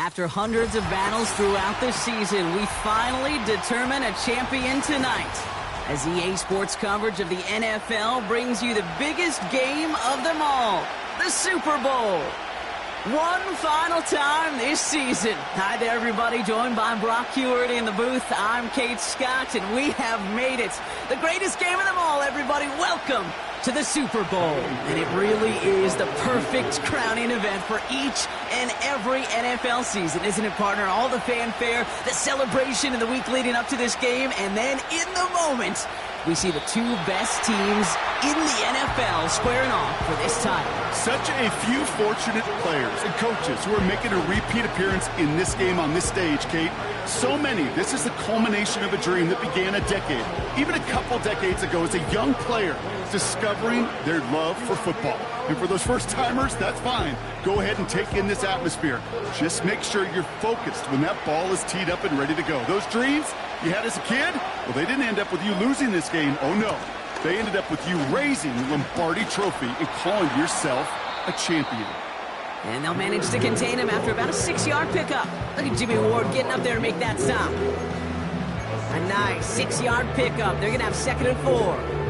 After hundreds of battles throughout the season, we finally determine a champion tonight. As EA Sports coverage of the NFL brings you the biggest game of them all, the Super Bowl. One final time this season. Hi there, everybody. Joined by Brock Hewitt in the booth. I'm Kate Scott, and we have made it. The greatest game of them all, everybody. Welcome to the Super Bowl. And it really is the perfect crowning event for each and every NFL season, isn't it, partner? All the fanfare, the celebration in the week leading up to this game, and then in the moment, we see the two best teams in the NFL squaring off for this title. Such a few fortunate players and coaches who are making a repeat appearance in this game on this stage, Kate. So many. This is the culmination of a dream that began a decade, even a couple decades ago, as a young player discovering their love for football. And for those first-timers, that's fine. Go ahead and take in this atmosphere. Just make sure you're focused when that ball is teed up and ready to go. Those dreams you had as a kid, well, they didn't end up with you losing this game. Oh, no. They ended up with you raising the Lombardi Trophy and calling yourself a champion. And they'll manage to contain him after about a 6-yard pickup. Look at Jimmy Ward getting up there to make that stop. A nice 6-yard pickup. They're going to have 2nd and 4.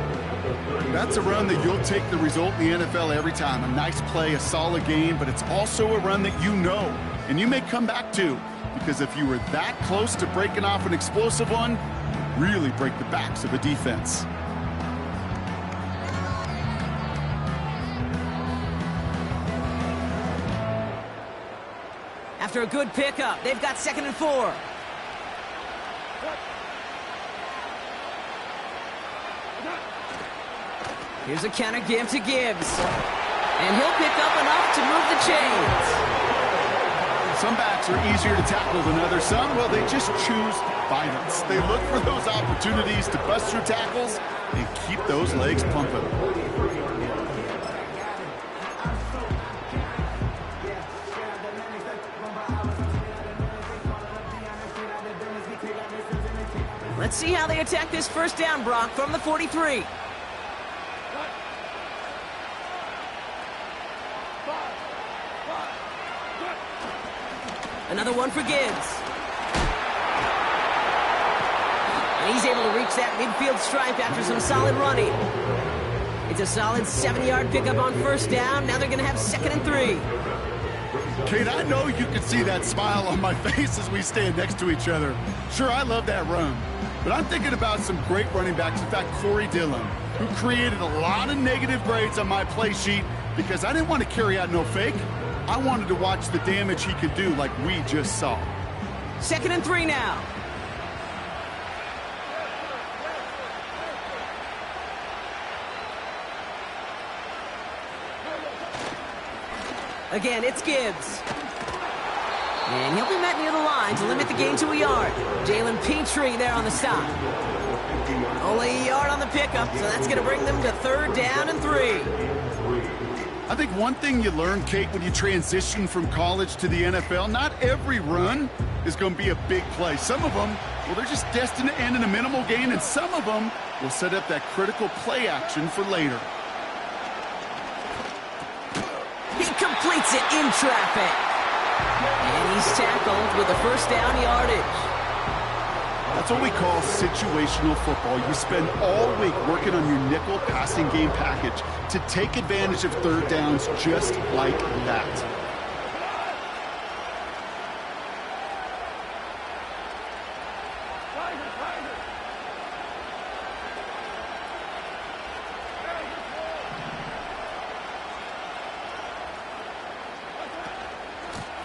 That's a run that you'll take the result in the NFL every time. A nice play, a solid game, but it's also a run that you know, and you may come back to, because if you were that close to breaking off an explosive one, you really break the backs of the defense. After a good pickup, they've got 2nd and 4. Here's a counter give to Gibbs. And he'll pick up enough to move the chains. Some backs are easier to tackle than others. Some, well, they just choose violence. They look for those opportunities to bust through tackles and keep those legs pumping. Let's see how they attack this first down, Brock, from the 43. Another one for Gibbs. And he's able to reach that midfield stripe after some solid running. It's a solid 7-yard pickup on first down. Now they're going to have 2nd and 3. Kate, I know you can see that smile on my face as we stand next to each other. Sure, I love that run. But I'm thinking about some great running backs. In fact, Corey Dillon, who created a lot of negative grades on my play sheet because I didn't want to carry out no fake. I wanted to watch the damage he could do like we just saw. 2nd and 3 now. Again, it's Gibbs. And he'll be met near the line to limit the gain to a yard. Jalen Petrie there on the stop. Only a yard on the pickup, so that's going to bring them to 3rd down and 3. I think one thing you learn, Kate, when you transition from college to the NFL, not every run is going to be a big play. Some of them, well, they're just destined to end in a minimal gain, and some of them will set up that critical play action for later. He completes it in traffic. And he's tackled with a 1st down yardage. That's what we call situational football. You spend all week working on your nickel passing game package to take advantage of 3rd downs just like that.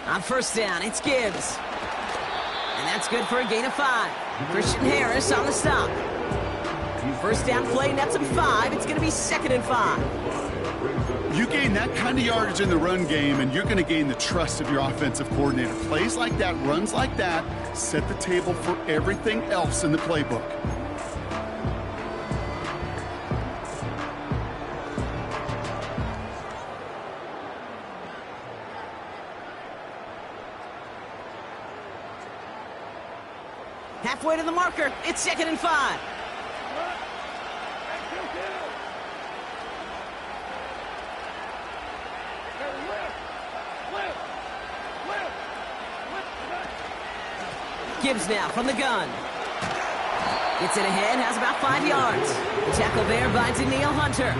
On first down, it's Gibbs. And that's good for a gain of 5. Christian Harris on the stop. First down play, nets him 5. It's going to be 2nd and 5. You gain that kind of yardage in the run game, and you're going to gain the trust of your offensive coordinator. Plays like that, runs like that, set the table for everything else in the playbook. Halfway to the marker. It's 2nd and 5. Gibbs now from the gun. Gets it ahead, has about 5 yards. The tackle there by Danielle Hunter.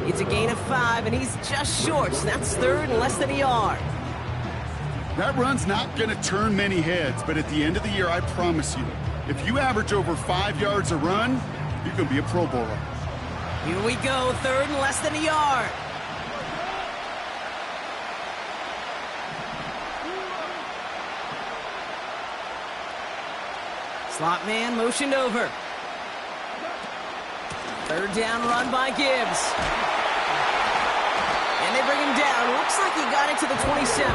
It's a gain of 5, and he's just short. So that's third and less than a yard. That run's not going to turn many heads, but at the end of the year, I promise you, if you average over 5 yards a run, you're going to be a Pro Bowler. Here we go, third and less than a yard. Slot man motioned over. Third down run by Gibbs. And they bring him down. Looks like he got it to the 27.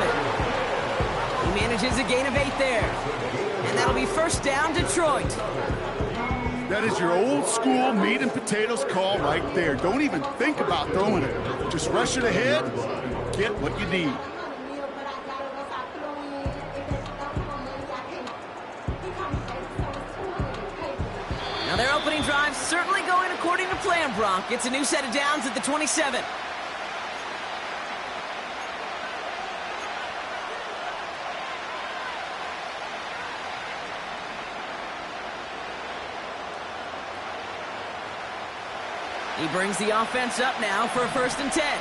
He manages a gain of 8 there. And that'll be first down, Detroit. That is your old school meat and potatoes call right there. Don't even think about throwing it. Just rush it ahead, get what you need. Now their opening drive certainly going according to plan, Brock. It's a new set of downs at the 27. He brings the offense up now for a 1st and 10.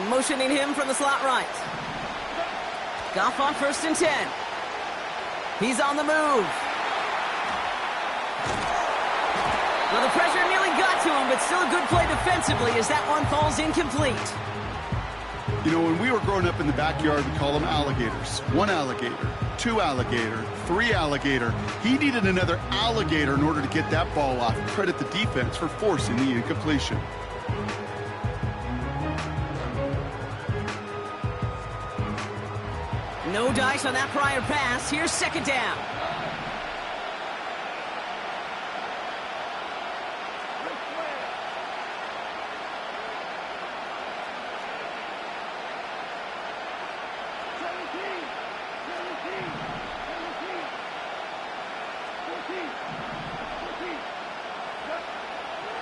Motioning him from the slot right. Goff on 1st and 10. He's on the move. Well, the pressure nearly got to him, but still a good play defensively as that one falls incomplete. You know, when we were growing up in the backyard, we call them alligators. 1 alligator, 2 alligator, 3 alligator. He needed another alligator in order to get that ball off. Credit the defense for forcing the incompletion. No dice on that prior pass. Here's 2nd down.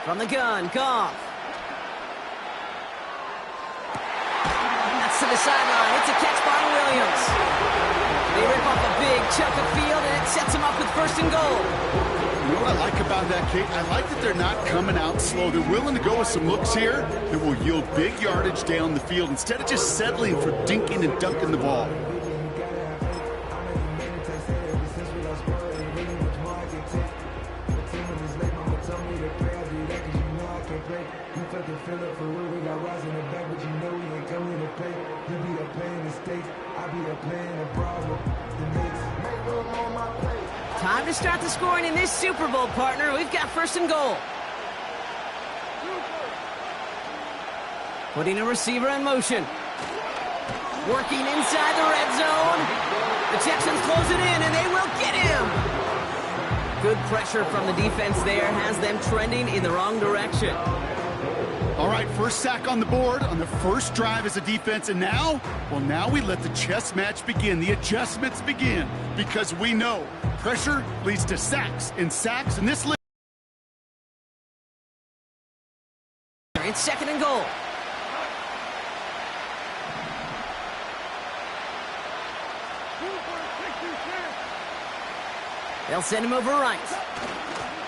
From the gun, Goff. That's to the sideline. It's a catch by Williams. They rip off a big chunk of field, and it sets them up with 1st and goal. You know what I like about that, Kate? I like that they're not coming out slow. They're willing to go with some looks here that will yield big yardage down the field instead of just settling for dinking and dunking the ball. Time to start the scoring in this Super Bowl, partner. We've got 1st and goal. Putting a receiver in motion. Working inside the red zone. The Texans close it in, and they will get him. Good pressure from the defense there has them trending in the wrong direction. All right, first sack on the board on the first drive as a defense, and now, well, now we let the chess match begin. The adjustments begin because we know pressure leads to sacks, and sacks in this league. It's 2nd and goal. They'll send him over right.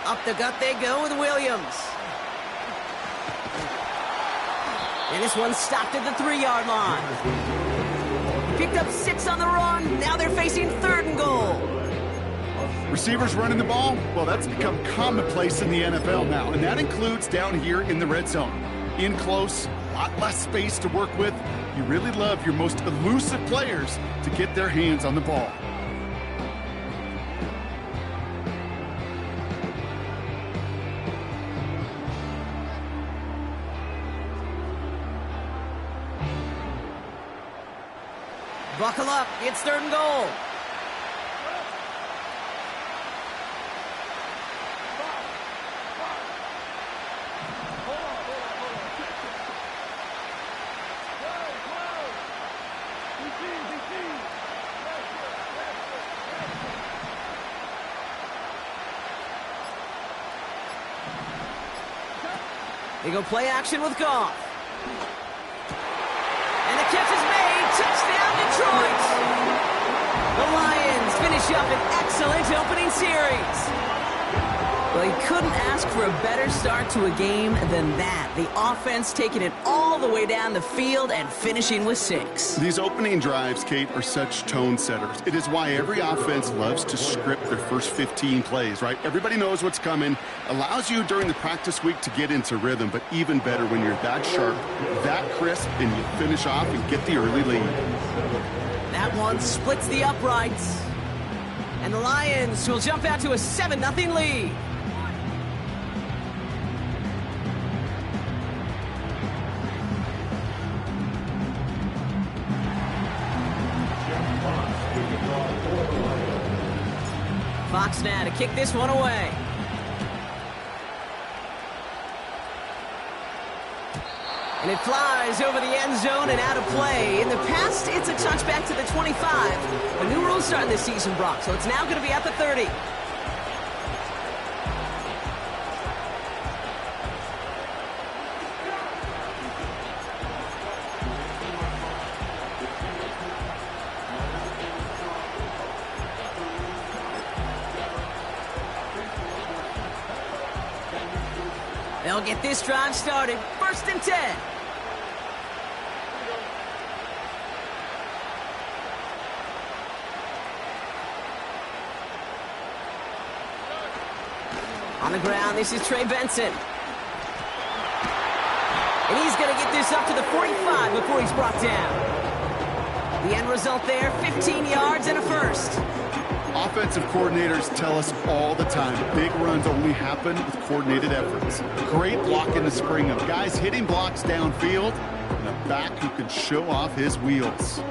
Up the gut they go with Williams. And this one's stopped at the 3-yard line. Picked up 6 on the run. Now they're facing 3rd and goal. Receivers running the ball, well, that's become commonplace in the NFL now, and that includes down here in the red zone. In close, a lot less space to work with. You really love your most elusive players to get their hands on the ball. Buckle up. It's 3rd and goal. They go play action with Goff. And the catch is made. Touchdown, Detroit. The Lions finish up an excellent opening series. Well, he couldn't ask for a better start to a game than that. The offense taking it all the way down the field and finishing with 6. These opening drives, Kate, are such tone setters. It is why every offense loves to script their first 15 plays, right? Everybody knows what's coming. Allows you during the practice week to get into rhythm, but even better when you're that sharp, that crisp, and you finish off and get the early lead. That one splits the uprights. And the Lions will jump out to a 7-0 lead. Fox now to kick this one away. And it flies over the end zone and out of play. In the past, it's a touchback to the 25. A new rule starting this season, Brock, so it's now going to be at the 30. They'll get this drive started. 1st and 10. On the ground, this is Trey Benson. And he's going to get this up to the 45 before he's brought down. The end result there, 15 yards and a first. Offensive coordinators tell us all the time, big runs only happen with coordinated efforts. Great block in the spring of guys hitting blocks downfield, and a back who can show off his wheels.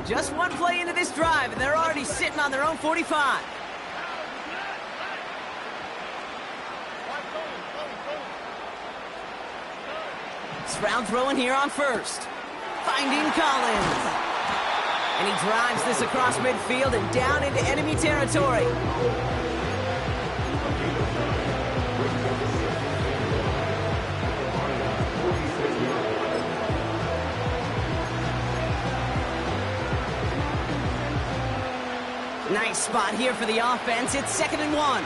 Just one play into this drive, and they're already sitting on their own 45. Stroud throwing here on 1st. Finding Collins. And he drives this across midfield and down into enemy territory. Nice spot here for the offense. It's 2nd and 1.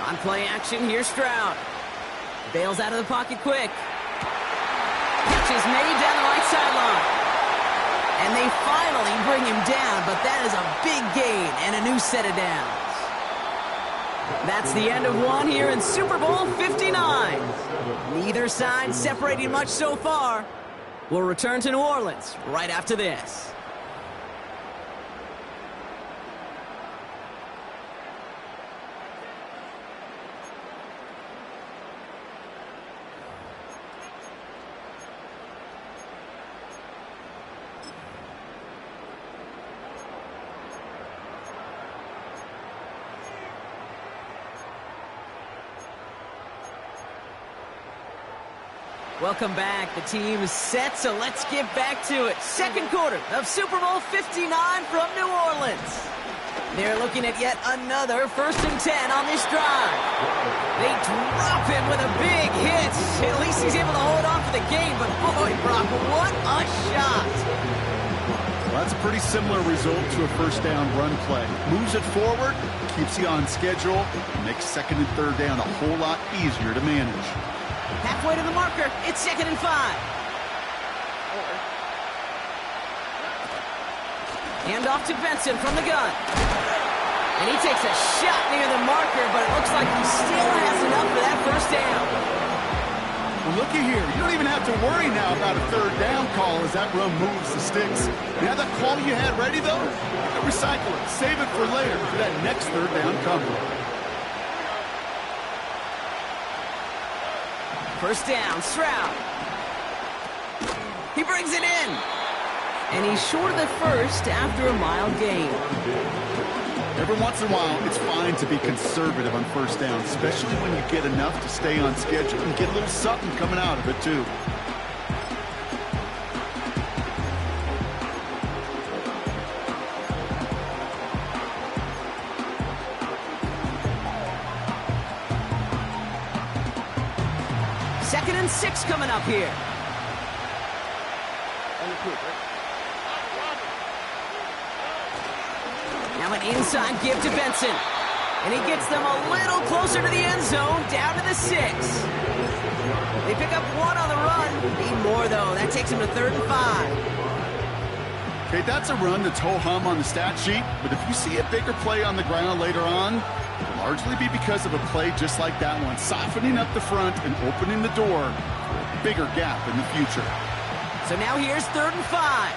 On play action, here's Stroud. Bails out of the pocket quick. Catch is made down the right sideline. And they finally bring him down, but that is a big gain and a new set of downs. That's the end of one here in Super Bowl 59. Neither side separating much so far. We'll return to New Orleans right after this. Welcome back. The team is set, so let's get back to it. Second quarter of Super Bowl 59 from New Orleans. They're looking at yet another 1st and 10 on this drive. They drop him with a big hit. At least he's able to hold on for the game, but boy, Brock, what a shot. Well, that's a pretty similar result to a 1st down run play. Moves it forward, keeps you on schedule, makes 2nd and 3rd down a whole lot easier to manage. Halfway to the marker, it's 2nd and 5. Hand off to Benson from the gun. And he takes a shot near the marker, but it looks like he still has enough for that 1st down. Well, looky here. You don't even have to worry now about a 3rd down call as that run moves the sticks. You have that call you had ready, though? Recycle it. Save it for later for that next 3rd down cover. 1st down, Stroud. He brings it in. And he's short of the 1st after a mild gain. Every once in a while, it's fine to be conservative on 1st down, especially when you get enough to stay on schedule and get a little something coming out of it, too. 2nd and 6 coming up here. Now an inside give to Benson. And he gets them a little closer to the end zone, down to the 6. They pick up 1 on the run. Need more, though. That takes him to 3rd and 5. Okay, that's a run that's ho-hum on the stat sheet, but if you see a bigger play on the ground later on, it'll largely be because of a play just like that one, softening up the front and opening the door for a bigger gap in the future. So now here's 3rd and 5.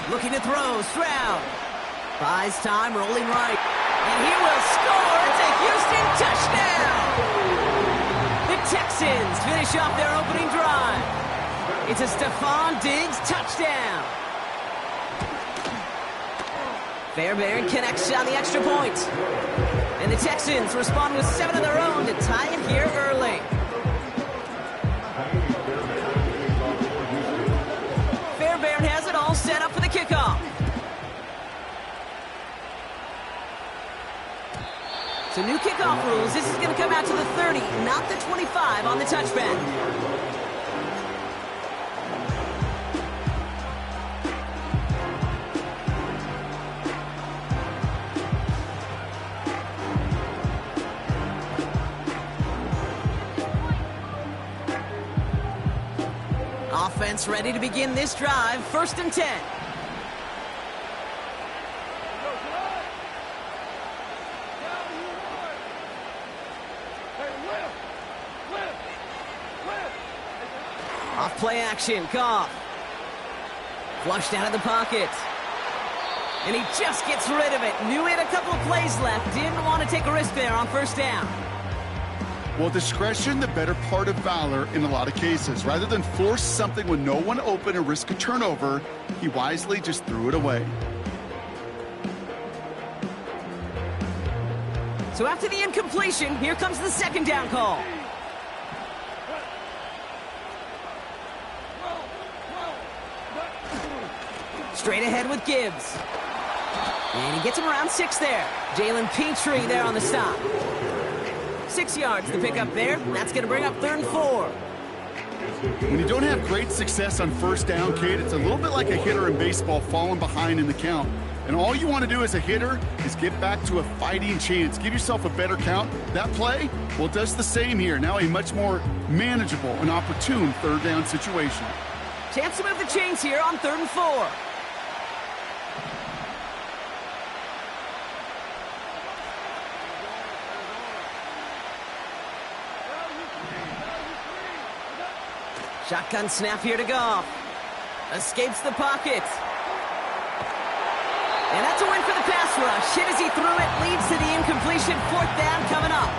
Looking to throw, Stroud. Buys time, rolling right. And he will score. It's a Houston touchdown. The Texans finish off their opening drive. It's a Stephon Diggs touchdown. Fairbairn connects on the extra point. And the Texans respond with 7 of their own to tie it here early. Fairbairn has it all set up for the kickoff. So new kickoff rules. This is going to come out to the 30, not the 25 on the touchback. Offense ready to begin this drive. 1st and 10. Off play action, Goff. Flushed out of the pocket. And he just gets rid of it. Knew he had a couple of plays left. Didn't want to take a risk there on 1st down. Well, discretion, the better part of valor in a lot of cases. Rather than force something with no one open and risk a turnover, he wisely just threw it away. So after the incompletion, here comes the 2nd down call. Straight ahead with Gibbs. And he gets him around 6 there. Jalen Petrie there on the stop. 6 yards to pick up there. That's going to bring up 3rd and 4. When you don't have great success on 1st down, Kate, it's a little bit like a hitter in baseball falling behind in the count. And all you want to do as a hitter is get back to a fighting chance. Give yourself a better count. That play, well, it does the same here. Now a much more manageable and opportune 3rd down situation. Chance to move the chains here on 3rd and 4. Shotgun snap here to Goff. Escapes the pocket. And that's a win for the pass rush. Hit as he threw it, leads to the incompletion. 4th down coming up.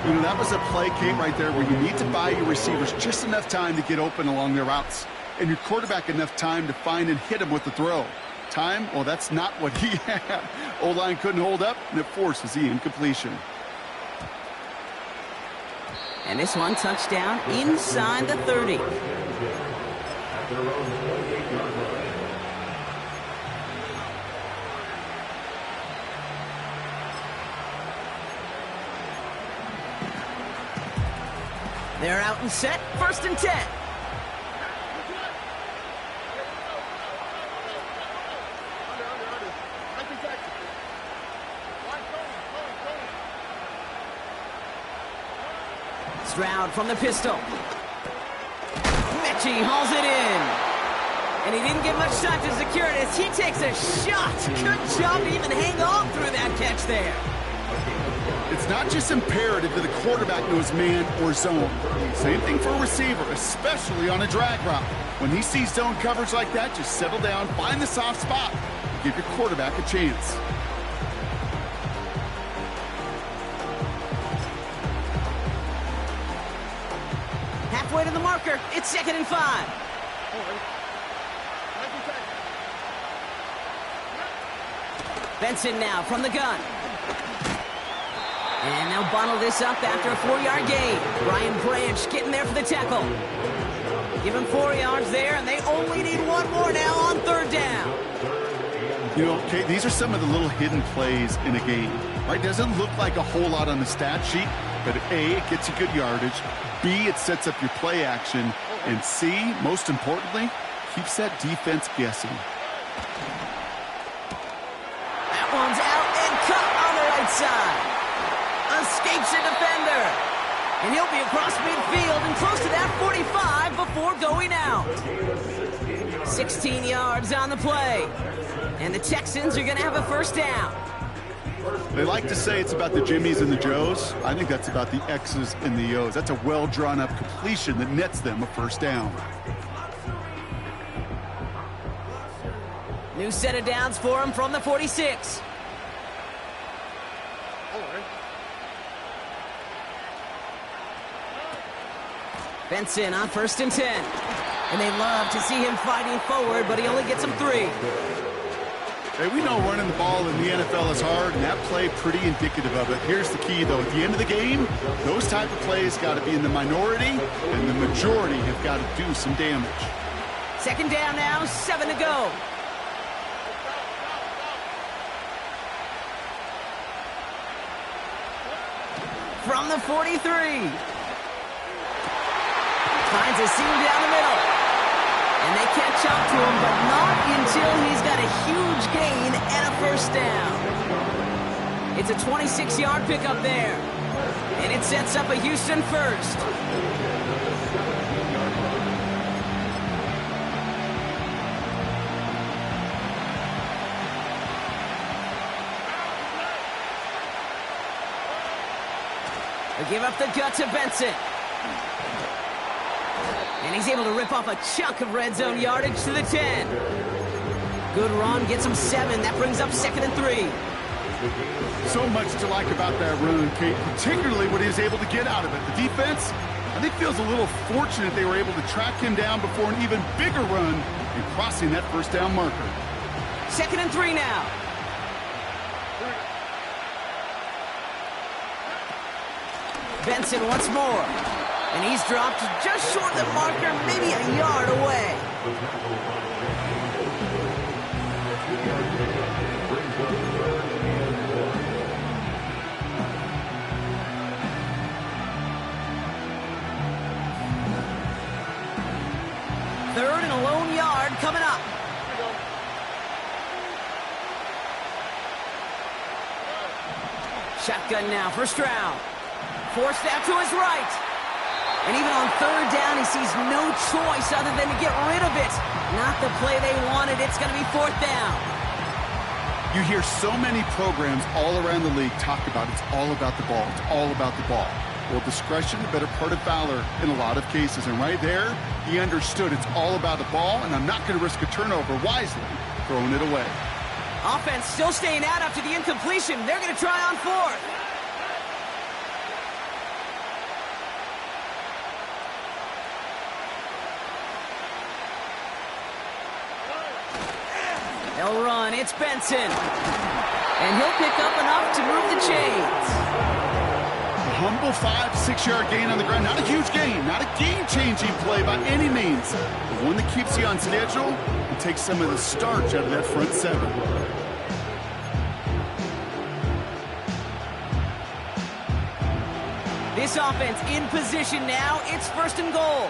You know, that was a play, Kate, right there where you need to buy your receivers just enough time to get open along their routes. And your quarterback enough time to find and hit him with the throw. Time, well, that's not what he had. O-line couldn't hold up, and it forces the incompletion. And this one touchdown inside the 30. They're out and set. 1st and 10. Stroud from the pistol. Mechie hauls it in. And he didn't get much time to secure it as he takes a shot. Good job to even hang on through that catch there. It's not just imperative that the quarterback knows man or zone. Same thing for a receiver, especially on a drag route. When he sees zone coverage like that, just settle down, find the soft spot, and give your quarterback a chance. Halfway to the marker, it's 2nd and 5. Benson now from the gun. And they'll bottle this up after a 4-yard gain. Brian Branch getting there for the tackle. Give him 4 yards there, and they only need 1 more now on 3rd down. You know, Kate, these are some of the little hidden plays in a game, right? Doesn't look like a whole lot on the stat sheet, but A, it gets you good yardage. B, it sets up your play action. And C, most importantly, keeps that defense guessing. That one's out and cut on the right side. Escapes a defender. And he'll be across midfield and close to that 45 before going out. 16 yards on the play. And the Texans are going to have a first down. They like to say it's about the Jimmies and the Joes. I think that's about the X's and the O's. That's a well-drawn-up completion that nets them a first down. New set of downs for him from the 46. Benson on 1st and 10. And they love to see him fighting forward, but he only gets them 3. Hey, we know running the ball in the NFL is hard, and that play pretty indicative of it. Here's the key, though. At the end of the game, those type of plays got to be in the minority, and the majority have got to do some damage. 2nd down now, 7 to go. From the 43. Finds a seam down the middle. And they catch up to him, but not until he's got a huge gain and a first down. It's a 26-yard pickup there. And it sets up a Houston first. They give up the gut to Benson. And he's able to rip off a chunk of red zone yardage to the 10. Good run, gets him 7. That brings up 2nd and 3. So much to like about that run, Kate, particularly what he was able to get out of it. The defense, I think, feels a little fortunate they were able to track him down before an even bigger run and crossing that first down marker. 2nd and 3 now. Benson once more. And he's dropped just short of the marker, maybe a yard away. Third and a lone yard coming up. Shotgun now, first round. Forced out to his right. And even on 3rd down, he sees no choice other than to get rid of it. Not the play they wanted. It's going to be 4th down. You hear so many programs all around the league talk about it's all about the ball. It's all about the ball. Well, discretion, the better part of valor in a lot of cases. And right there, he understood it's all about the ball, and I'm not going to risk a turnover wisely, throwing it away. Offense still staying out after the incompletion. They're going to try on 4th. They'll run. It's Benson. And he'll pick up enough to move the chains. A humble 5-6-yard gain on the ground. Not a huge gain. Not a game-changing play by any means. But one that keeps you on schedule and takes some of the starch out of that front 7. This offense in position now. It's 1st and goal.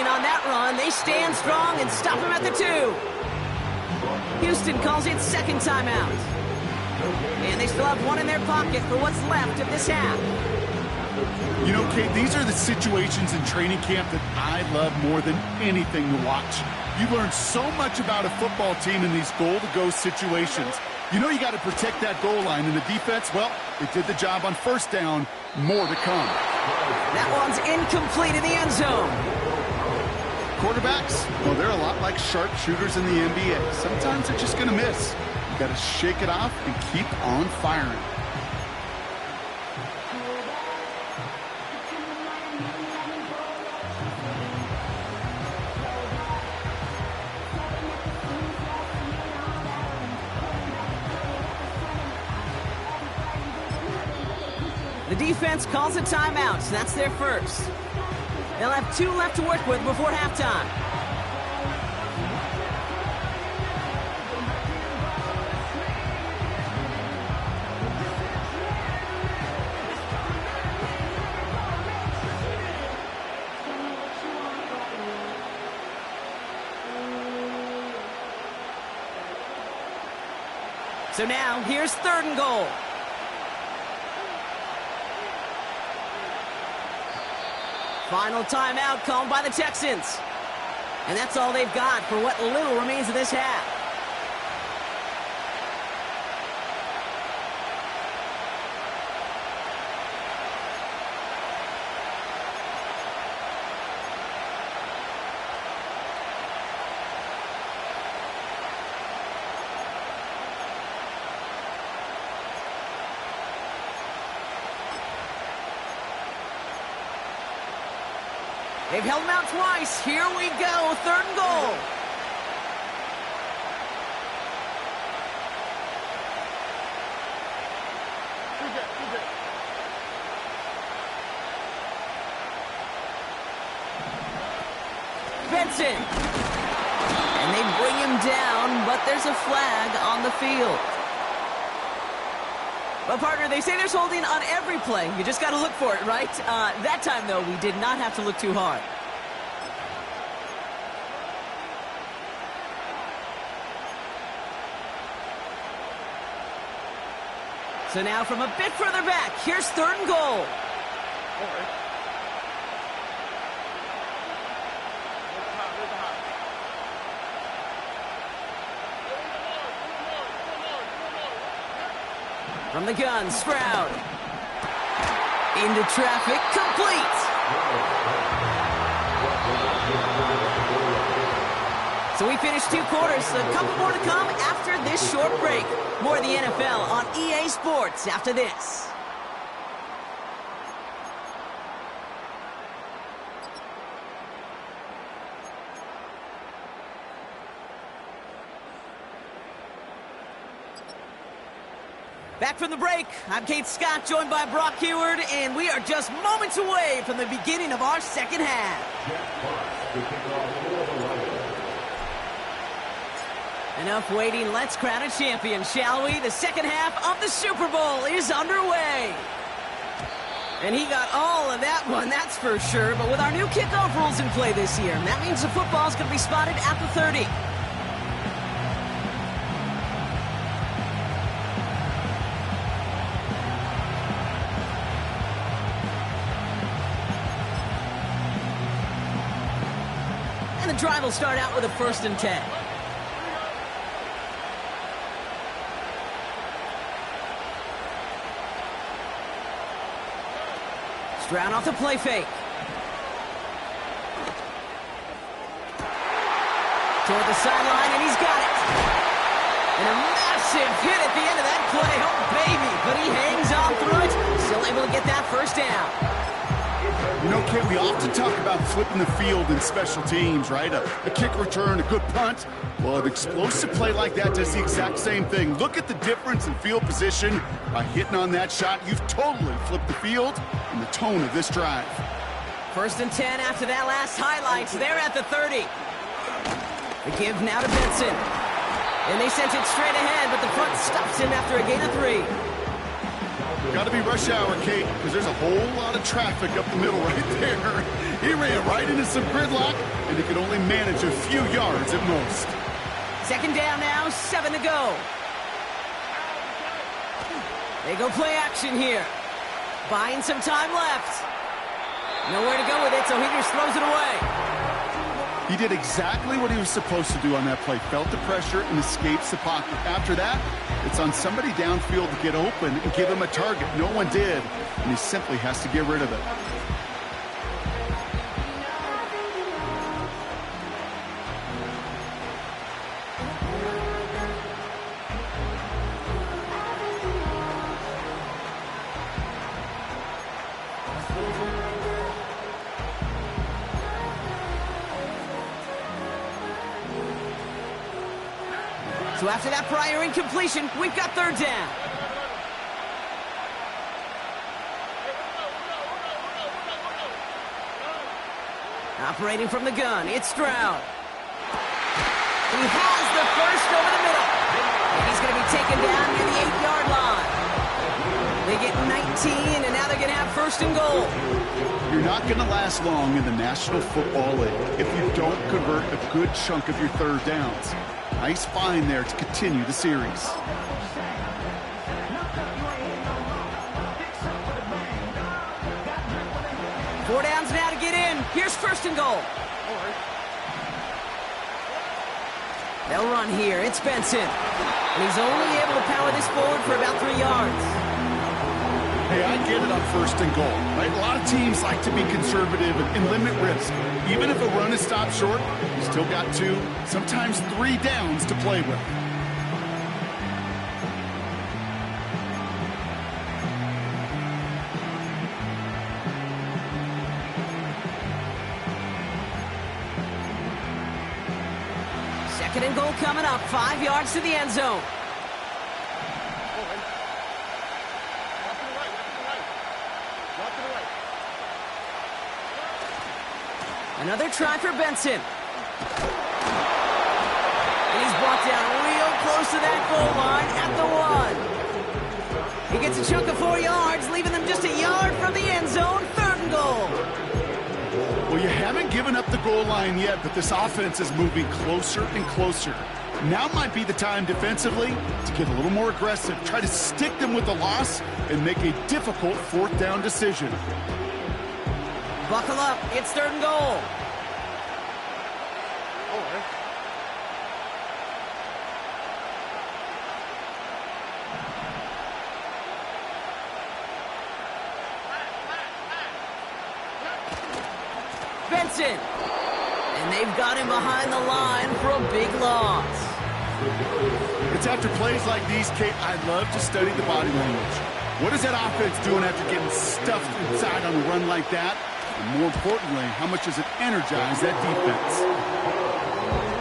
On that run, they stand strong and stop him at the 2. Houston calls it 2nd timeout. And they still have one in their pocket for what's left of this half. You know, Kate, these are the situations in training camp that I love more than anything to watch. You learn so much about a football team in these goal-to-go situations. You know you got to protect that goal line, and the defense, well, they did the job on 1st down. More to come. That one's incomplete in the end zone. Quarterbacks, well, they're a lot like sharpshooters in the NBA. Sometimes they're just going to miss. You got to shake it off and keep on firing. The defense calls a timeout, so that's their first. They'll have 2 left to work with before halftime. So now, here's 3rd and goal. Final timeout called by the Texans. And that's all they've got for what little remains of this half. They've held him out twice. Here we go, 3rd and goal. Benson. And they bring him down, but there's a flag on the field. Well, partner, they say there's holding on every play. You just got to look for it, right? That time, though, we did not have to look too hard. So now from a bit further back, here's 3rd and goal. From the gun, Stroud. Into traffic, complete. So we finished 2 quarters. A couple more to come after this short break. More of the NFL on EA Sports after this. Back from the break, I'm Kate Scott, joined by Brock Heward, and we are just moments away from the beginning of our 2nd half. Enough waiting, let's crown a champion, shall we? The 2nd half of the Super Bowl is underway. And he got all of that one, that's for sure, but with our new kickoff rules in play this year, that means the football's going to be spotted at the 30. The drive will start out with a 1st and 10. Stroud off the play fake. Toward the sideline, and he's got it. And a massive hit at the end of that play. Oh, baby. But he hangs on through it. Still able to get that 1st down. You know, Kate, we often talk about flipping the field in special teams, right? A kick return, a good punt. Well, an explosive play like that does the exact same thing. Look at the difference in field position. By hitting on that shot, you've totally flipped the field and the tone of this drive. 1st and 10 after that last highlight. They're at the 30. The give now to Benson. And they sent it straight ahead, but the front stops him after a gain of 3. Got to be rush hour, Kate, because there's a whole lot of traffic up the middle right there. He ran right into some gridlock, and he could only manage a few yards at most. 2nd down now, 7 to go. They go play action here. Buying some time left. Nowhere to go with it, so he just throws it away. He did exactly what he was supposed to do on that play. Felt the pressure and escapes the pocket. After that, it's on somebody downfield to get open and give him a target. No one did, and he simply has to get rid of it. So after that prior incompletion, we've got 3rd down. Operating from the gun, it's Stroud. He has the first over the middle. And he's going to be taken down near the 8-yard line. They get 19, and now they're going to have first and goal. You're not going to last long in the National Football League if you don't convert a good chunk of your third downs. Nice find there to continue the series. Four downs now to get in. Here's first and goal. They'll run here. It's Benson. And he's only able to power this forward for about 3 yards. Hey, I get it on first and goal, right? A lot of teams like to be conservative and limit risk. Even if a run is stopped short, you still got 2, sometimes 3 downs to play with. Second and goal coming up, 5 yards to the end zone. Another try for Benson. And he's brought down real close to that goal line at the 1. He gets a chunk of 4 yards, leaving them just a yard from the end zone. Third and goal. Well, you haven't given up the goal line yet, but this offense is moving closer and closer. Now might be the time defensively to get a little more aggressive, try to stick them with the loss, and make a difficult fourth down decision. Buckle up, it's third and goal. Benson. And they've got him behind the line for a big loss. It's after plays like these, Kate, I love to study the body language. What is that offense doing after getting stuffed inside on a run like that? And more importantly, how much does it energize that defense?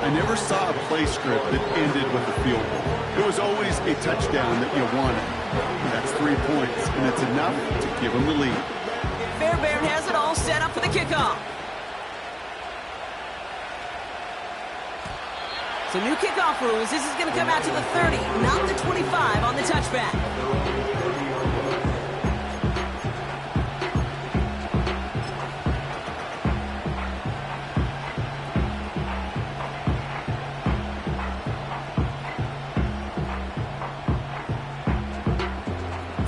I never saw a play script that ended with a field goal. It was always a touchdown that you wanted. That's 3 points, and it's enough to give them the lead. Fairbairn has it all set up for the kickoff. So new kickoff rules. This is going to come out to the 30, not the 25 on the touchback.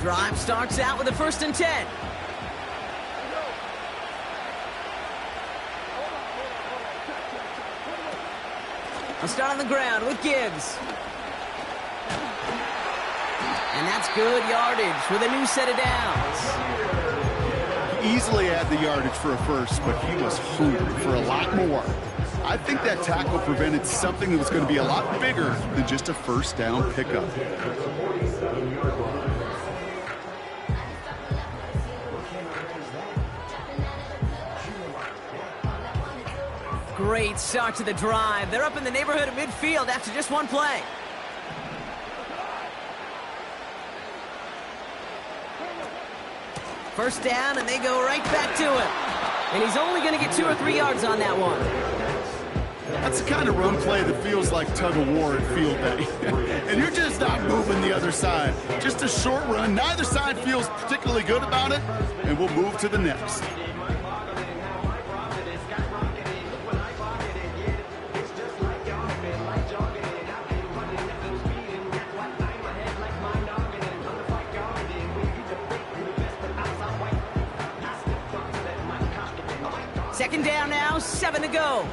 Drive starts out with a 1st and 10. They'll start on the ground with Gibbs. And that's good yardage with a new set of downs. He easily had the yardage for a first, but he was hungry for a lot more. I think that tackle prevented something that was going to be a lot bigger than just a first down pickup. Great start to the drive. They're up in the neighborhood of midfield after just one play. First down, and they go right back to him. And he's only going to get 2 or 3 yards on that one. That's the kind of run play that feels like tug-of-war at field day. And you're just not moving the other side. Just a short run. Neither side feels particularly good about it, and we'll move to the next. Second down now, 7 to go.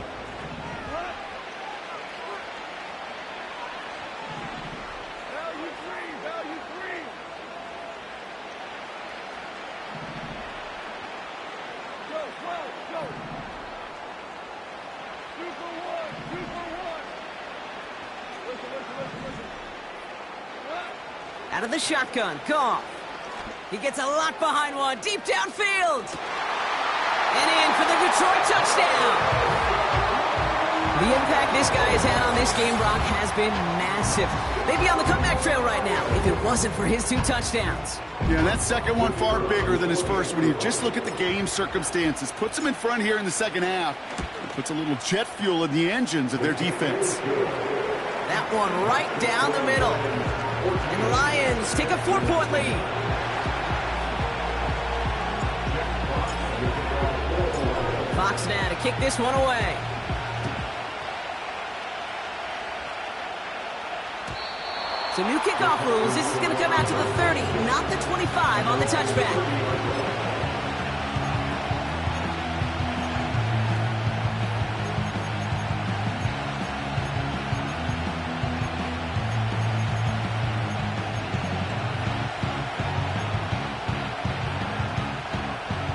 Out of the shotgun, Goff. He gets a lot behind one, deep downfield. And in for the Detroit touchdown. The impact this guy has had on this game, Brock, has been massive. They'd be on the comeback trail right now if it wasn't for his 2 touchdowns. Yeah, that second one far bigger than his first one. You just look at the game circumstances. Puts him in front here in the second half. It puts a little jet fuel in the engines of their defense. That one right down the middle. And the Lions take a 4-point lead. Fox now to kick this one away. So new kickoff rules. This is going to come out to the 30, not the 25 on the touchback.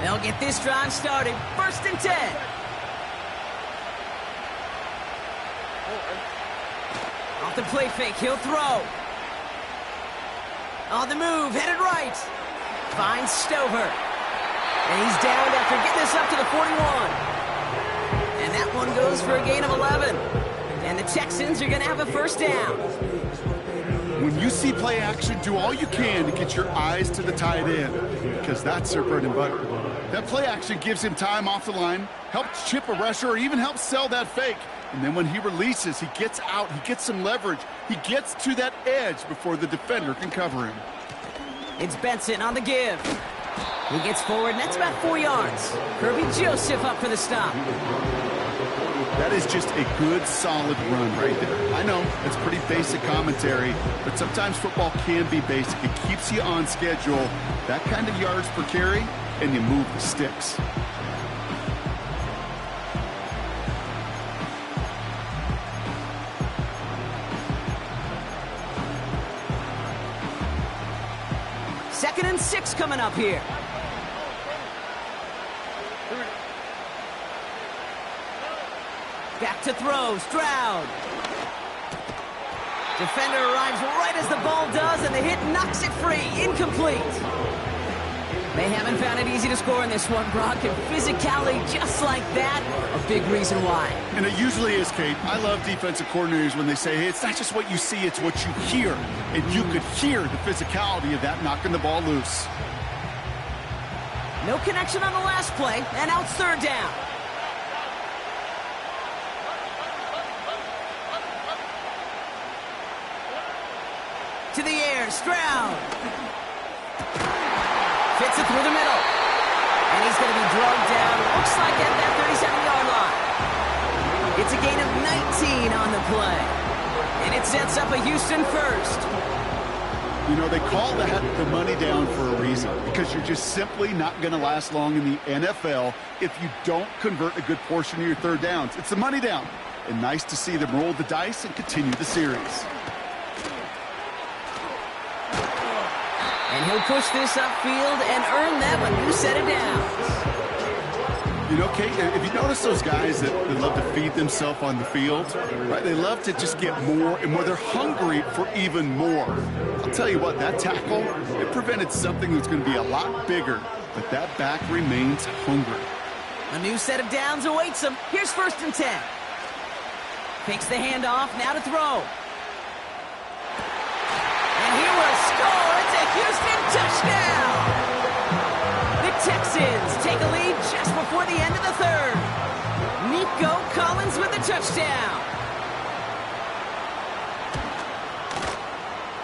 They'll get this drive started. 1st and 10. Off the play fake, he'll throw. On the move, headed right. Finds Stover. And he's downed after getting this up to the 41. And that one goes for a gain of 11. And the Texans are going to have a 1st down. When you see play action, do all you can to get your eyes to the tight end, because that's their bread and butter. That play action gives him time off the line, helps chip a rusher, or even helps sell that fake. And then when he releases, he gets out, he gets some leverage. He gets to that edge before the defender can cover him. It's Benson on the give. He gets forward, and that's about 4 yards. Kirby Joseph up for the stop. That is just a good, solid run right there. I know, it's pretty basic commentary, but sometimes football can be basic. It keeps you on schedule. That kind of yards per carry, and you move the sticks. Second and 6 coming up here. Back to throw, Stroud. Defender arrives right as the ball does, and the hit knocks it free. Incomplete. They haven't found it easy to score in this one, Brock, and physicality just like that, a big reason why. And it usually is, Kate. I love defensive coordinators when they say, hey, it's not just what you see, it's what you hear. And you could hear the physicality of that knocking the ball loose. No connection on the last play, and now it's 3rd down. To the air, Stroud. Fits it through the middle. And he's going to be drugged down, looks like at that 37-yard line. It's a gain of 19 on the play. And it sets up a Houston 1st. You know, they call that the money down for a reason, because you're just simply not going to last long in the NFL if you don't convert a good portion of your 3rd downs. It's the money down. And nice to see them roll the dice and continue the series. And he'll push this upfield and earn them a new set of downs. You know, Kate, if you notice those guys that love to feed themselves on the field, right? They love to just get more and more. They're hungry for even more. I'll tell you what, that tackle, it prevented something that's going to be a lot bigger, but that back remains hungry. A new set of downs awaits him. Here's 1st and 10. Takes the handoff, now to throw. And he will score. It's a Houston touchdown. The Texans take a lead just before the end of the 3rd. Nico Collins with the touchdown.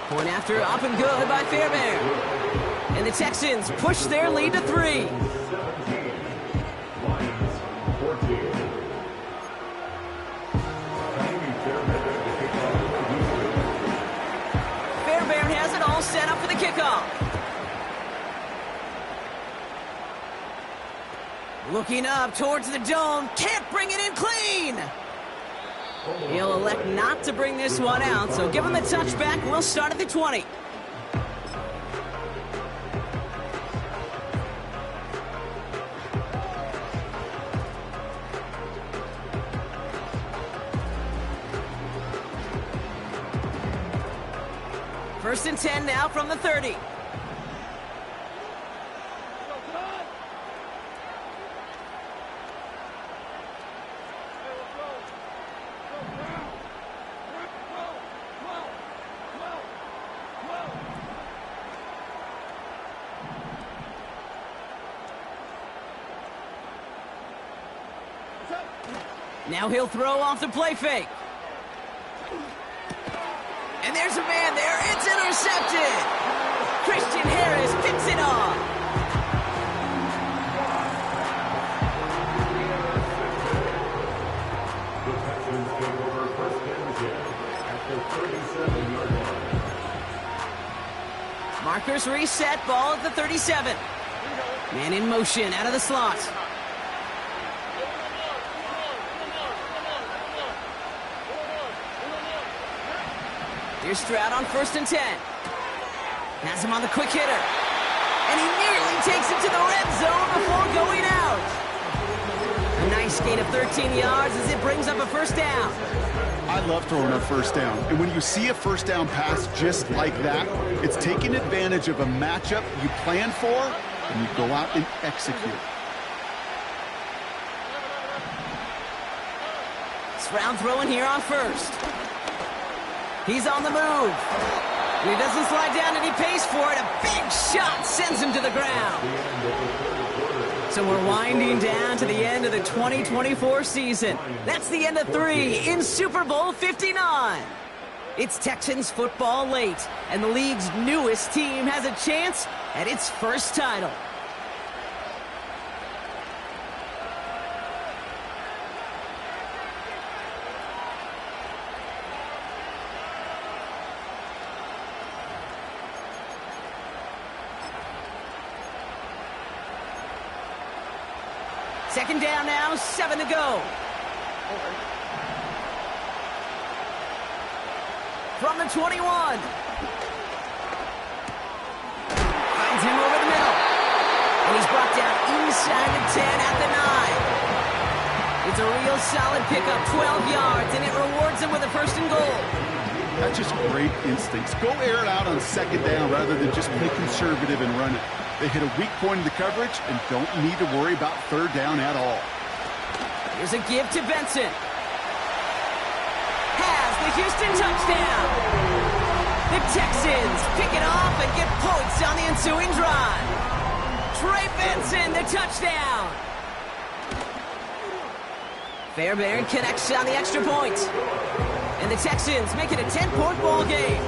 Point after up and good by Fairbairn. And the Texans push their lead to 3. Fairbairn has it all set up for the kickoff. Looking up towards the dome. Can't bring it in clean. He'll elect not to bring this one out, so give him the touchback. We'll start at the 20. First and 10 now from the 30. Now he'll throw off the play fake. And there's a man there. It's intercepted. Christian Harris picks it off. The Texans take over first and 10 at the 37-yard line. Markers reset, ball at the 37. Man in motion, out of the slot. Here's Stroud on 1st and 10. Has him on the quick hitter. And he nearly takes it to the red zone before going out. A nice gain of 13 yards as it brings up a first down. I love throwing on first down. And when you see a first down pass just like that, it's taking advantage of a matchup you plan for, and you go out and execute. Stroud throwing here on 1st. He's on the move. And he doesn't slide down and he pays for it. A big shot sends him to the ground. So we're winding down to the end of the 2024 season. That's the end of 3 in Super Bowl 59. It's Texans football late, and the league's newest team has a chance at its first title. Second down now, 7 to go. From the 21. Finds him over the middle. And he's brought down inside the 10 at the 9. It's a real solid pickup, 12 yards, and it rewards him with a 1st and goal. That's just great instincts. Go air it out on 2nd down rather than just play conservative and run it. They hit a weak point in the coverage and don't need to worry about 3rd down at all. Here's a give to Benson. Has the Houston touchdown. The Texans pick it off and get points on the ensuing drive. Trey Benson, the touchdown. Fairbairn connects on the extra point. And the Texans make it a 10-point ball game.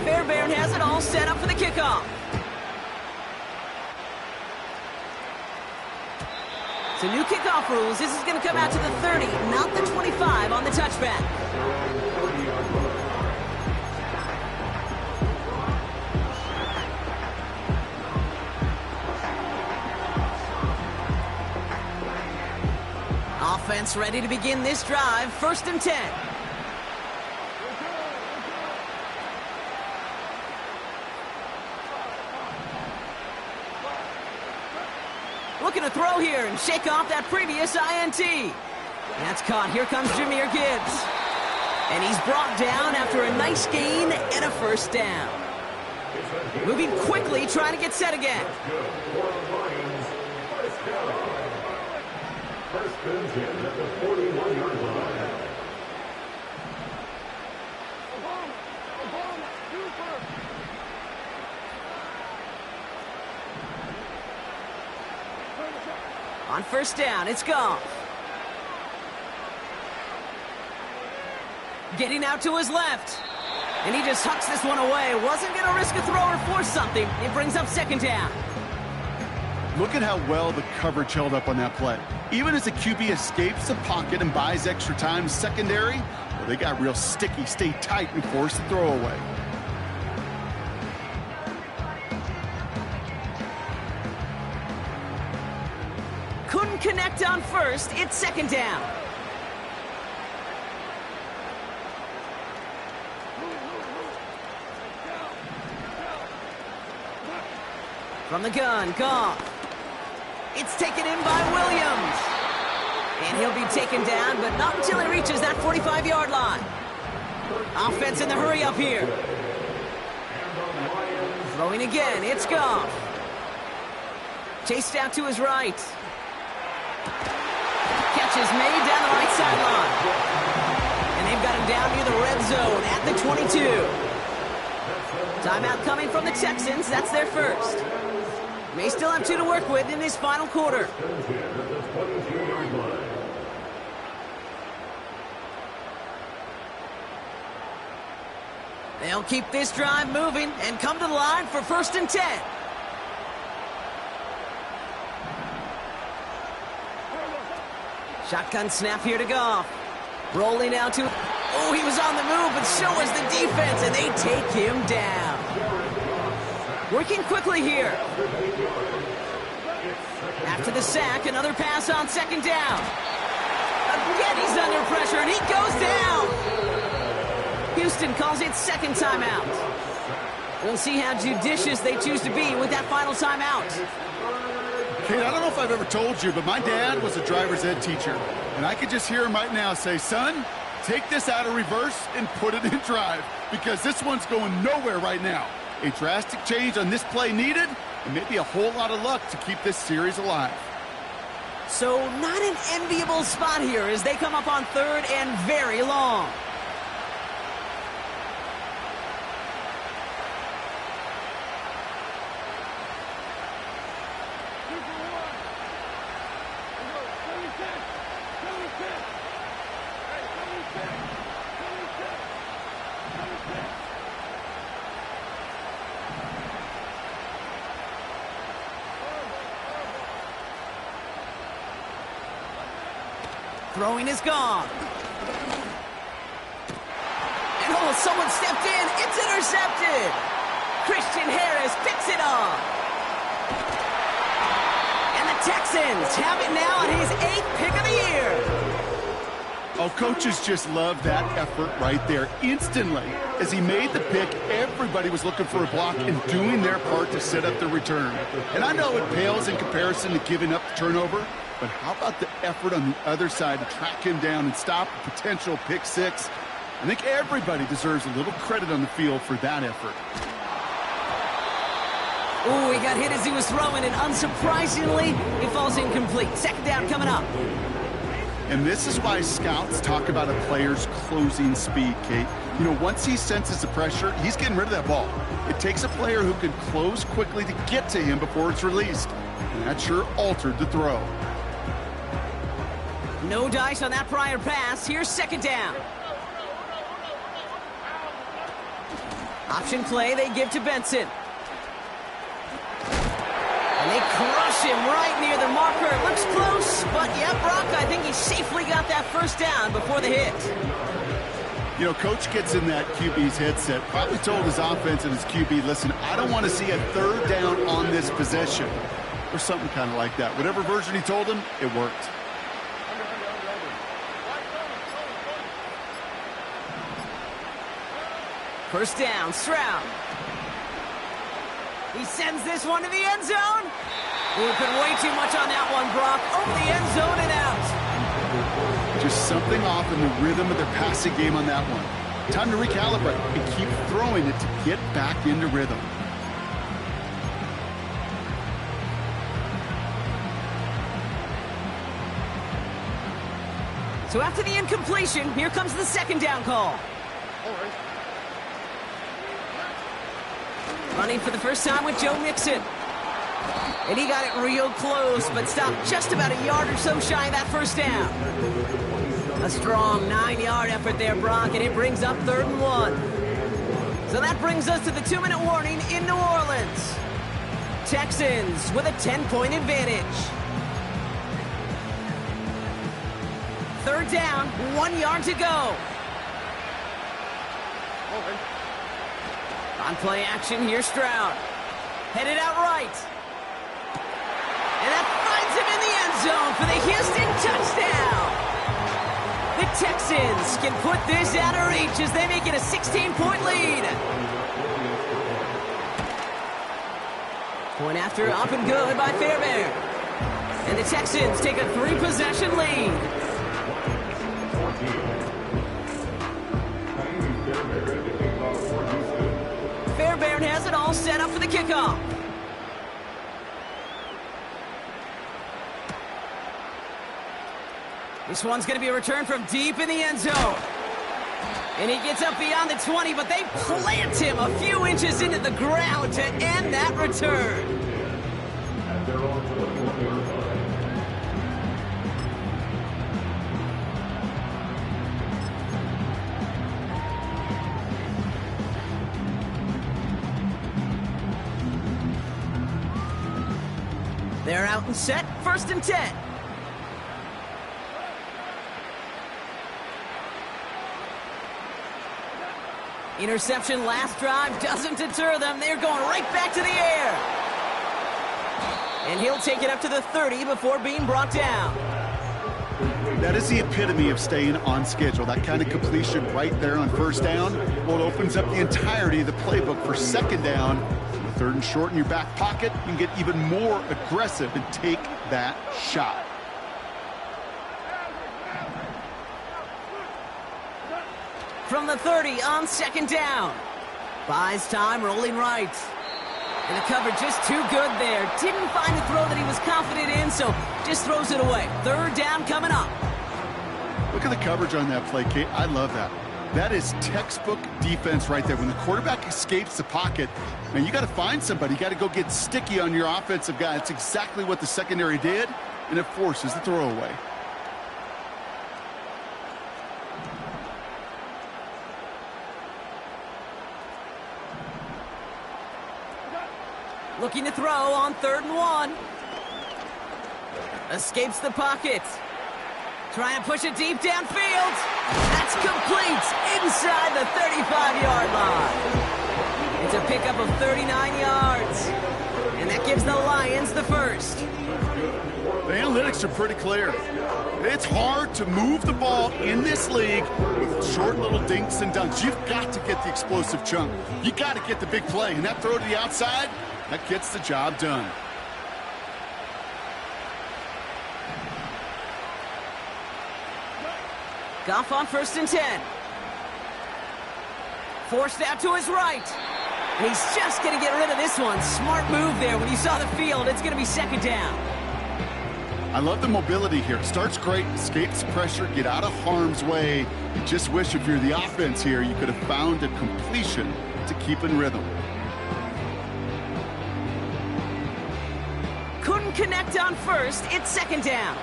Fairbairn has it all set up for the kickoff. So new kickoff rules. This is going to come out to the 30, not the 25 on the touchback. Offense ready to begin this drive. 1st and 10. Looking to throw here and shake off that previous INT. That's caught. Here comes Jahmyr Gibbs. And he's brought down after a nice gain and a 1st down. Moving quickly, trying to get set again. First and 10 at the 41-yard line. On 1st down, it's Goff. Getting out to his left. And he just hucks this one away. Wasn't going to risk a throw or force something. It brings up 2nd down. Look at how well the coverage held up on that play. Even as the QB escapes the pocket and buys extra time secondary, well, they got real sticky, stay tight, and force the throw away. Couldn't connect on 1st. It's 2nd down. From the gun, Goff. It's taken in by Williams. And he'll be taken down, but not until he reaches that 45-yard line. Offense in the hurry up here. Throwing again, it's Goff. Chased out to his right. Catch is made down the right sideline. And they've got him down near the red zone at the 22. Timeout coming from the Texans. That's their first. May still have 2 to work with in this final quarter. They'll keep this drive moving and come to the line for 1st and 10. Shotgun snap here to Goff. Rolling out to... Oh, he was on the move, but so was the defense, and they take him down. Working quickly here. After the sack, another pass on 2nd down. Again, he's under pressure, and he goes down. Houston calls it 2nd timeout. We'll see how judicious they choose to be with that final timeout. Kate, I don't know if I've ever told you, but my dad was a driver's ed teacher. And I could just hear him right now say, son, take this out of reverse and put it in drive, because this one's going nowhere right now. A drastic change on this play needed, and maybe a whole lot of luck to keep this series alive. So not an enviable spot here as they come up on 3rd and very long. Throwing is gone. And oh, someone stepped in. It's intercepted. Christian Harris picks it off. And the Texans have it now on his 8th pick of the year. Oh, coaches just love that effort right there. Instantly, as he made the pick, everybody was looking for a block and doing their part to set up the return. And I know it pales in comparison to giving up the turnover, but how about the effort on the other side to track him down and stop a potential pick 6? I think everybody deserves a little credit on the field for that effort. Oh, he got hit as he was throwing, and unsurprisingly, it falls incomplete. 2nd down coming up. And this is why scouts talk about a player's closing speed, Kate. You know, once he senses the pressure, he's getting rid of that ball. It takes a player who can close quickly to get to him before it's released. And that sure altered the throw. No dice on that prior pass. Here's 2nd down. Option play they give to Benson. And they crush him right near the marker. It looks close, but yeah, Brock, I think he safely got that 1st down before the hit. You know, coach gets in that QB's headset, probably told his offense and his QB, listen, I don't want to see a 3rd down on this possession. Or something kind of like that. Whatever version he told him, it worked. First down, Stroud. He sends this one to the end zone. Ooh, put way too much on that one, Brock. Over the end zone and out. Just something off in the rhythm of their passing game on that one. Time to recalibrate and keep throwing it to get back into rhythm. So after the incompletion, here comes the 2nd down call. Running for the first time with Joe Mixon. And he got it real close, but stopped just about a yard or so shy of that 1st down. A strong 9-yard effort there, Brock, and it brings up 3rd and 1. So that brings us to the 2-minute warning in New Orleans. Texans with a 10-point advantage. 3rd down, 1 yard to go. On play action, here's Stroud. Headed out right. And that finds him in the end zone for the Houston touchdown. The Texans can put this out of reach as they make it a 16-point lead. Point after, up and good by Fairbairn. And the Texans take a 3-possession lead. Fairbairn has it all set up for the kickoff. This one's going to be a return from deep in the end zone. And he gets up beyond the 20, but they plant him a few inches into the ground to end that return. out and set, 1st and 10. Interception last drive doesn't deter them. They're going right back to the air. And he'll take it up to the 30 before being brought down. That is the epitome of staying on schedule. That kind of completion right there on 1st down. Well, it opens up the entirety of the playbook for 2nd down. 3rd and short in your back pocket. You can get even more aggressive and take that shot. From the 30 on 2nd down. Buys time, rolling right. And the cover just too good there. Didn't find a throw that he was confident in, so just throws it away. 3rd down coming up. Look at the coverage on that play, Kate. I love that. That is textbook defense right there. When the quarterback escapes the pocket, man, you got to find somebody. You got to go get sticky on your offensive guy. That's exactly what the secondary did, and it forces the throwaway. Looking to throw on 3rd and 1. Escapes the pocket. Trying to push it deep downfield. That's complete inside the 35-yard line. It's a pickup of 39 yards. And that gives the Lions the 1st. The analytics are pretty clear. It's hard to move the ball in this league with short little dinks and dunks. You've got to get the explosive chunk. You got to get the big play. And that throw to the outside, that gets the job done. Goff on 1st and 10. Forced out to his right. And he's just going to get rid of this one. Smart move there. When you saw the field, it's going to be 2nd down. I love the mobility here. Starts great, escapes pressure, get out of harm's way. You just wish if you're the offense here, you could have found a completion to keep in rhythm. Couldn't connect on 1st. It's 2nd down.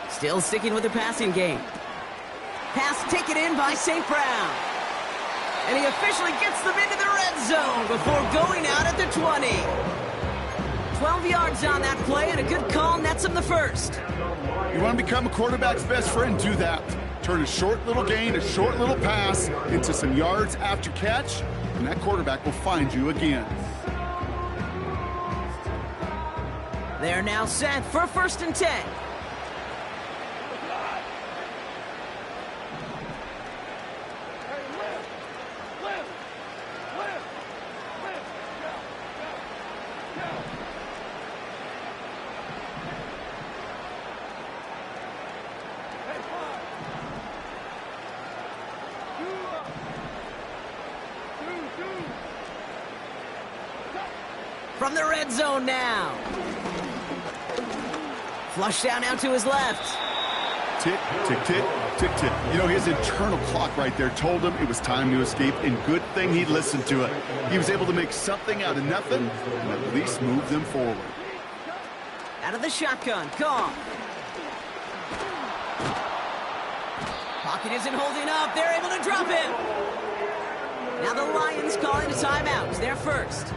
Still sticking with the passing game. Pass taken in by St. Brown. And he officially gets them into the red zone before going out at the 20. 12 yards on that play, and a good call nets him the 1st. You want to become a quarterback's best friend? Do that. Turn a short little gain, a short little pass into some yards after catch, and that quarterback will find you again. They're now set for 1st and 10. From the red zone now. Flush down out to his left. Tick, tick, tick, tick, tick. You know, his internal clock right there told him it was time to escape, and good thing he listened to it. He was able to make something out of nothing and at least move them forward. Out of the shotgun, gone. Pocket isn't holding up. They're able to drop him. Now the Lions calling a timeout. It's their 1st.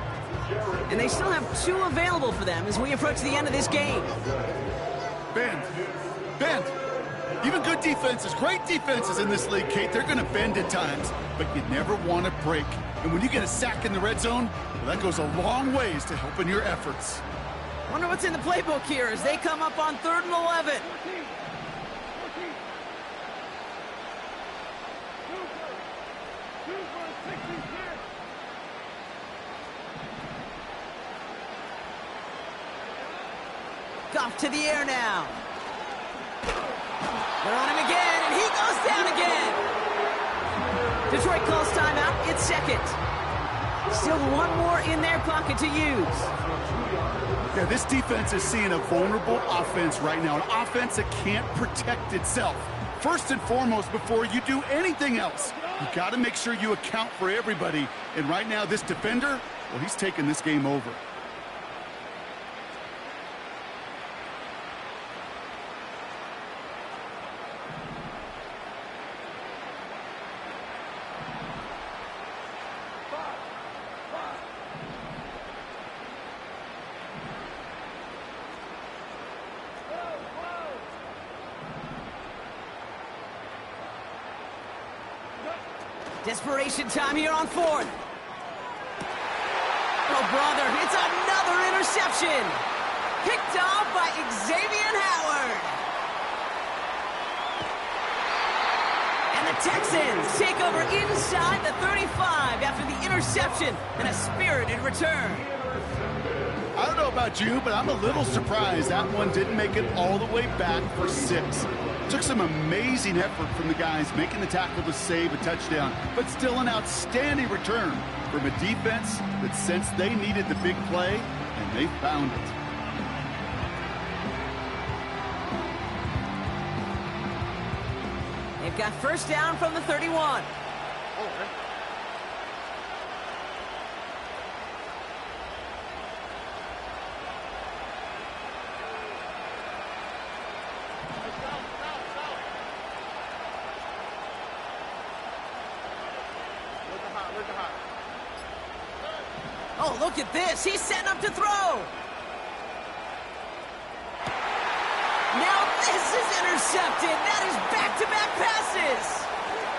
And they still have 2 available for them as we approach the end of this game. Bend. Bend. Even good defenses, great defenses in this league, Kate, they're going to bend at times, but you never want to break. And when you get a sack in the red zone, well, that goes a long ways to helping your efforts. Wonder what's in the playbook here as they come up on 3rd and 11. Goff to the air now. They're on him again, and he goes down again. Detroit calls timeout. It's 2nd. Still 1 more in their pocket to use. Yeah, this defense is seeing a vulnerable offense right now, an offense that can't protect itself. First and foremost, before you do anything else, You got to make sure you account for everybody. And right now, this defender, well, he's taking this game over. Desperation time here on fourth. Oh, brother, it's another interception. Picked off by Xavier Howard. And the Texans take over inside the 35 after the interception and a spirited return. I don't know about you, but I'm a little surprised that one didn't make it all the way back for 6. Took some amazing effort from the guys making the tackle to save a touchdown, but still an outstanding return from a defense that sensed they needed the big play, and they found it. They've got first down from the 31. Oh, look at this. He's setting up to throw. Now this is intercepted. That is back-to-back passes.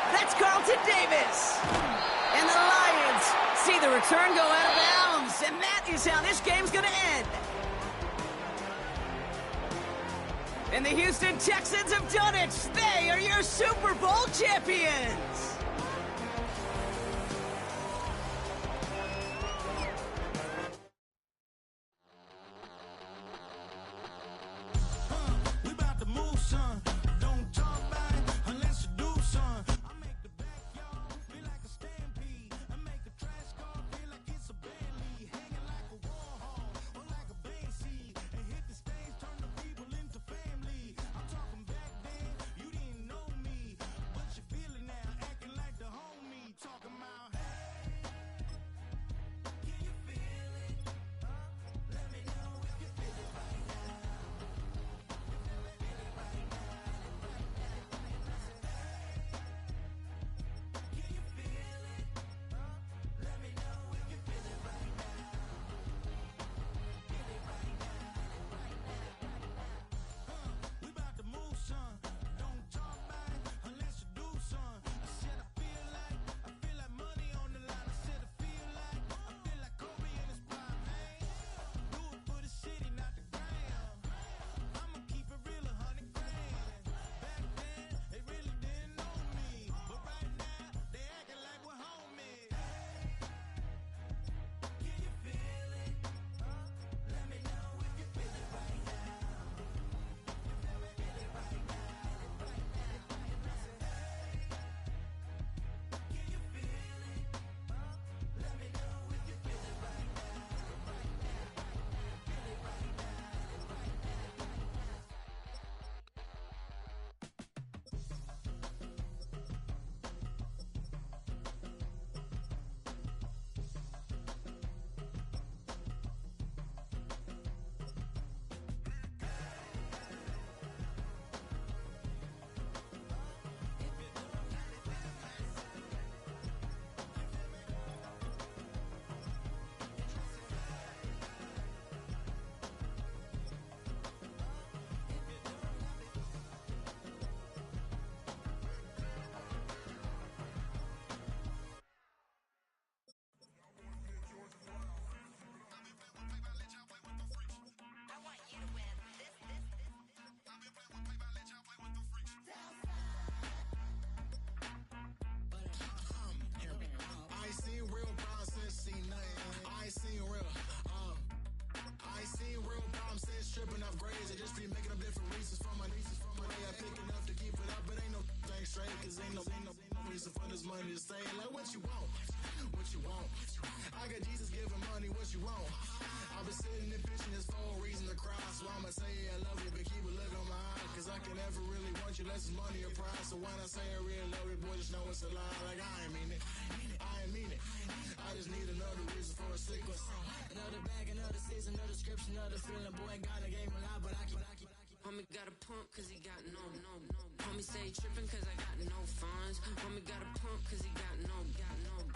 That's Carlton Davis. And the Lions see the return go out of bounds. And that is how this game's going to end. And the Houston Texans have done it. They are your Super Bowl champions. I got Jesus giving money, what you want? I've been sitting and pitching this for a reason to cry, so I'ma say I love you, but keep a look on my eye. Cause I can never really want you less is money or pride. So when I say I really love you, boy, just know it's a lie. Like I ain't mean it, I ain't mean it. I just need another reason for a sequence. Another bag, another season, another description, another feeling. Boy, God, I gave him a lot, but I keep. Homie got a pump cause he got no. Homie stay trippin' cause I got no funds. Homie got a pump cause he got no.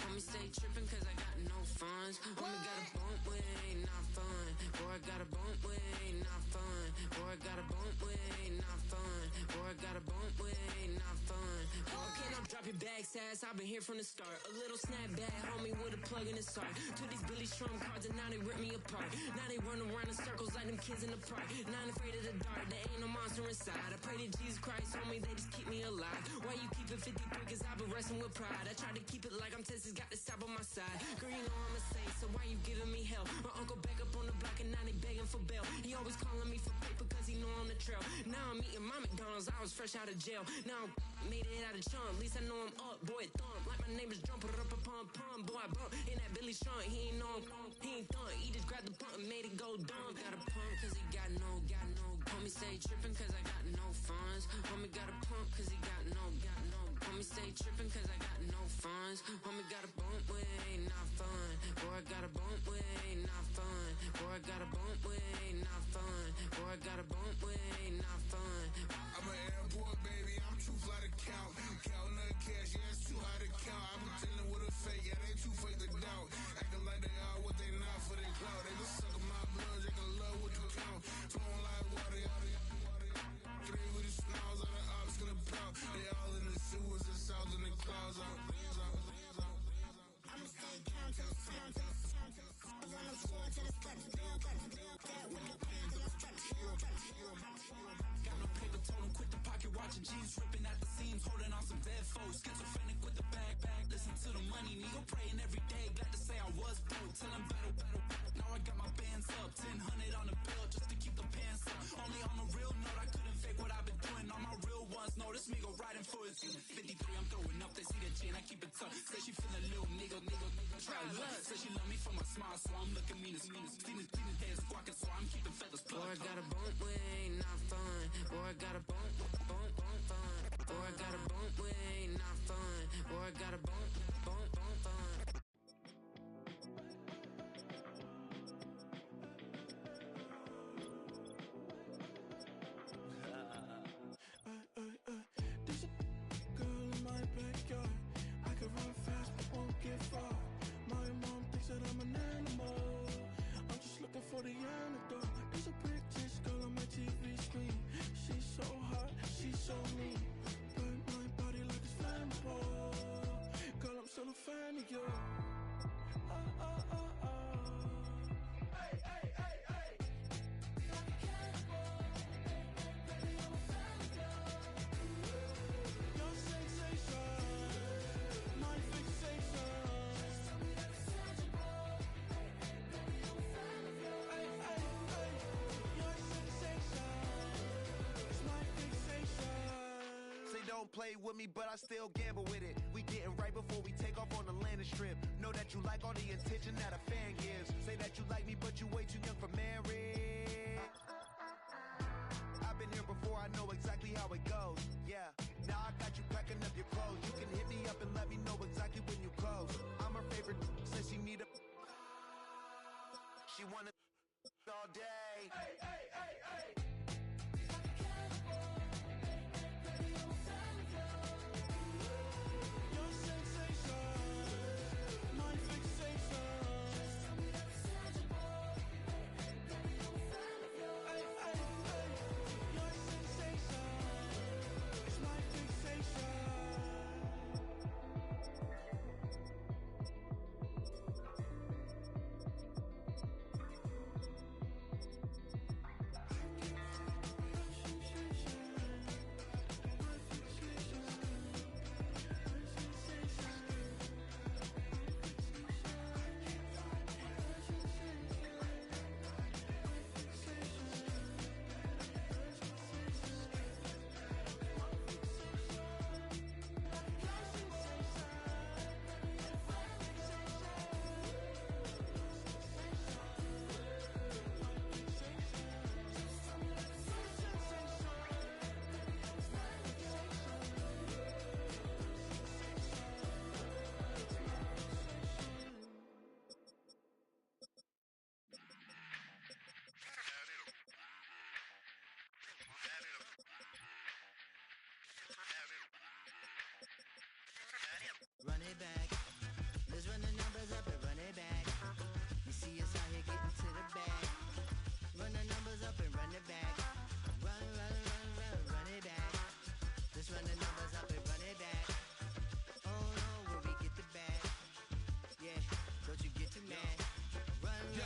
Homie stay trippin' cause I got no funds. Homie got a bump with it ain't not fun. Boy, I got a bump with it ain't not fun. Boy, I got a bump with it ain't not fun. Boy, I got a bump with it ain't not fun. Okay, now drop your bag, sass. I've been here from the start. A little snapback, homie, with a plug in his heart. To these Billy Strum cards and now they rip me apart. Now they run around in circles like them kids in the park. Not afraid of the dark. There ain't no monster inside. I pray to Jesus Christ, homie, they just keep me alive. Why you keep it 53? Cause I've been wrestling with pride. I try to keep it like I'm Texas, got the stop on my side. Girl, you know I'm a saint, so why you giving me hell? My uncle back up on the block and now they begging for bail. He always calling me for paper cause he know I'm the trail. Now I'm eating my McDonald's, I was fresh out of jail. Now I'm made it out of chunk, at least I know I'm up. Boy, thump, like my neighbor's jumper up a pum. Boy, I bump in that Billy Strong, he ain't know he ain't thump. He just grabbed the pump and made it go dumb. Got a pump cause he got no. Homie stay trippin' cause I got no funds. Homie got a pump cause he got no. Homie stay trippin' cause I got no funds. Homie got a bump with it ain't not fun. Boy, I got a bump with it ain't not fun. Boy, I got a bump with it ain't not fun. Boy, I got a bump with it ain't not fun. I'm an airport baby, I'm too fly to count. Counting the cash, yeah, it's too high to count. I'm pretending with a fake, yeah, they too fake to doubt. Acting like they are what they not for their clout. They just suckin' my blood, they can love what you count. Flowing like water, get in with the smiles, all the ops gonna pout. They all in the sewers and south in the clouds. I'ma stay down to the sound, to the sound, to the sound. I'm on the floor to the steps, build that with the pain to the stretch. Got no paper, told him quit the pocket, watching jeans ripping at the seams, holding on some bed foes. Schizophrenic with the bag, listen to the money, nigga praying every day. Glad to say I was broke, till I'm battle. Now I got my bands up, 1000 on the bill just to keep the pants up. Only on a real note, I couldn't fake what I've been doing. All my real ones know this nigga riding for his 53. I'm throwing up, they see the chain, I keep it tough. Say she feeling little nigga, try luck. Say she love me for my smile, so I'm looking mean as clean as heads squawking, so I'm keeping feathers plucked. Boy, I got a bump with it ain't not fun. Boy, I got a bump fun. Boy, I got a bump with it ain't not fun. Boy, I got a bump fun. There's a girl in my backyard. I can run fast but won't get far. My mom thinks that I'm an animal. I'm just looking for the antidote. There's a British girl on my TV screen. She's so hot, she's so mean. Burn my body like it's flammable. Girl, I'm still a fan of you. Hey, hey, hey, hey. Like a cannibal. Baby, I'm a fan of you. Your sensation, my fixation. Just tell me that it's tangible. Baby, I'm a fan of you. Hey, hey, hey. Your sensation is my fixation. Say don't play with me, but I still gamble with it. We getting right before we take off on the landing strip. Know that you like all the attention that a fan gives. Say that you like me, but you way too young for marriage. I've been here before, I know exactly how it goes. Yeah, now I got you packing up your clothes. You can hit me up and let me know exactly when you close. I'm her favorite, says she need a. She wanna all day. Hey, hey, hey, hey. Your sensation, my fixation. Just tell me that it's tangible. Baby, I'm a fan of you. Hey, hey, hey. Your sensation is my fixation. Yo,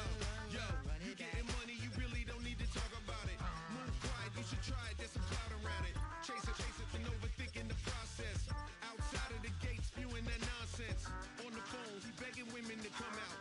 you getting money, you really don't need to talk about it. Move quiet, you should try it, there's some cloud around it. Chase it, and overthinking the process. Outside of the gate, spewing that nonsense. On the phone, he begging women to come out.